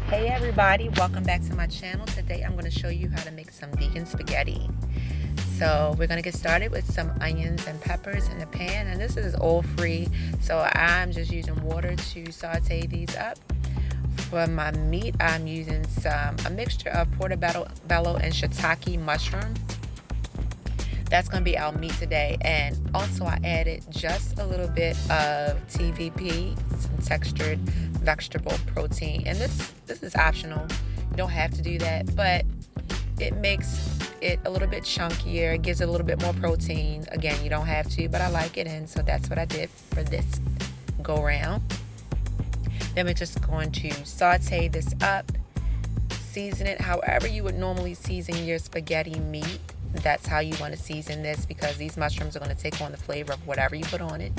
Hey everybody, welcome back to my channel. Today I'm going to show you how to make some vegan spaghetti. So we're going to get started with some onions and peppers in the pan, and this is oil free, so I'm just using water to saute these up. For my meat, I'm using a mixture of portobello and shiitake mushrooms. That's going to be our meat today, and also I added just a little bit of TVP, some textured vegetable protein, and this is optional. You don't have to do that, but it makes it a little bit chunkier. It gives it a little bit more protein. Again, you don't have to, but I like it, and so that's what I did for this go round. Then we're just going to saute this up, season it however you would normally season your spaghetti meat. That's how you want to season this, because these mushrooms are going to take on the flavor of whatever you put on it.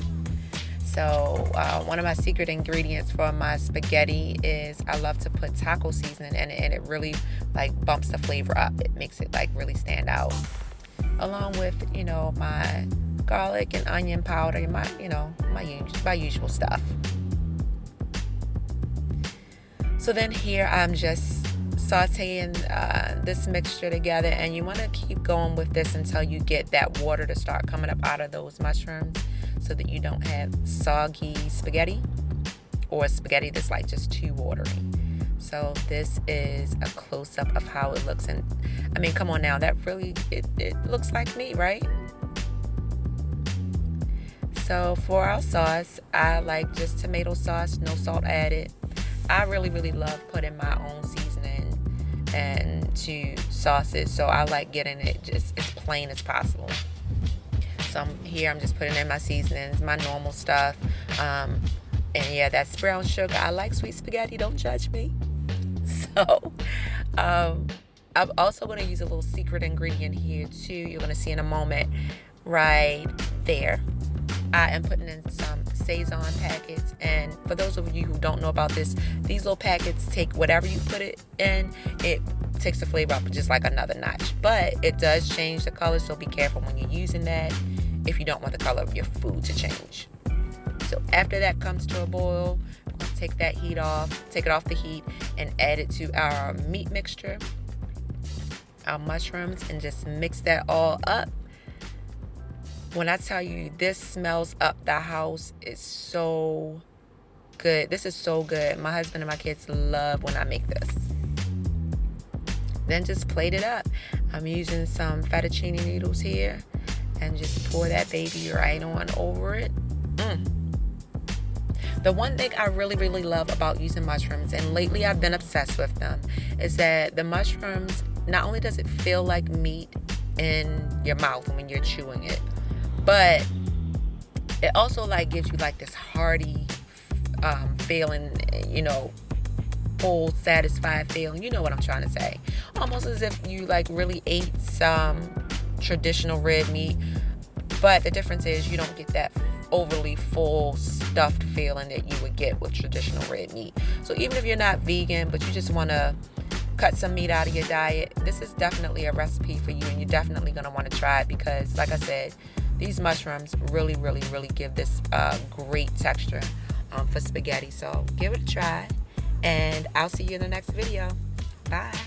So one of my secret ingredients for my spaghetti is I love to put taco seasoning in it, and it really like bumps the flavor up. It makes it like really stand out, along with my garlic and onion powder, my usual stuff. So then here I'm just sauteing this mixture together, and you want to keep going with this until you get that water to start coming up out of those mushrooms, so that you don't have soggy spaghetti or spaghetti that's like just too watery. So this is a close-up of how it looks, and I mean, come on now, that really it looks like meat, right? So for our sauce, I like just tomato sauce, no salt added. I really love putting my own seasoning and to sauces, so I like getting it just as plain as possible. So I'm just putting in my seasonings, my normal stuff, and yeah, that's brown sugar. I like sweet spaghetti, don't judge me. So I'm also going to use a little secret ingredient here too. You're going to see in a moment right there. I am putting in some Saison packets, and for those of you who don't know about this, these little packets take whatever you put it in, it takes the flavor up just like another notch, but it does change the color, so be careful when you're using that if you don't want the color of your food to change. So after that comes to a boil, we're going to take it off the heat, and add it to our meat mixture, our mushrooms, and just mix that all up. When I tell you this smells up the house, it's so good. This is so good. My husband and my kids love when I make this. Then just plate it up. I'm using some fettuccine noodles here, and just pour that baby right on over it. The one thing I really love about using mushrooms, and lately I've been obsessed with them, is that the mushrooms, not only does it feel like meat in your mouth when you're chewing it, but it also like gives you like this hearty feeling, full satisfied feeling. You know what I'm trying to say? Almost as if you like really ate some traditional red meat, but the difference is you don't get that overly full stuffed feeling that you would get with traditional red meat. So even if you're not vegan, but you just want to cut some meat out of your diet, this is definitely a recipe for you, and you're definitely going to want to try it, because like I said, these mushrooms really give this great texture for spaghetti. So give it a try, and I'll see you in the next video. Bye.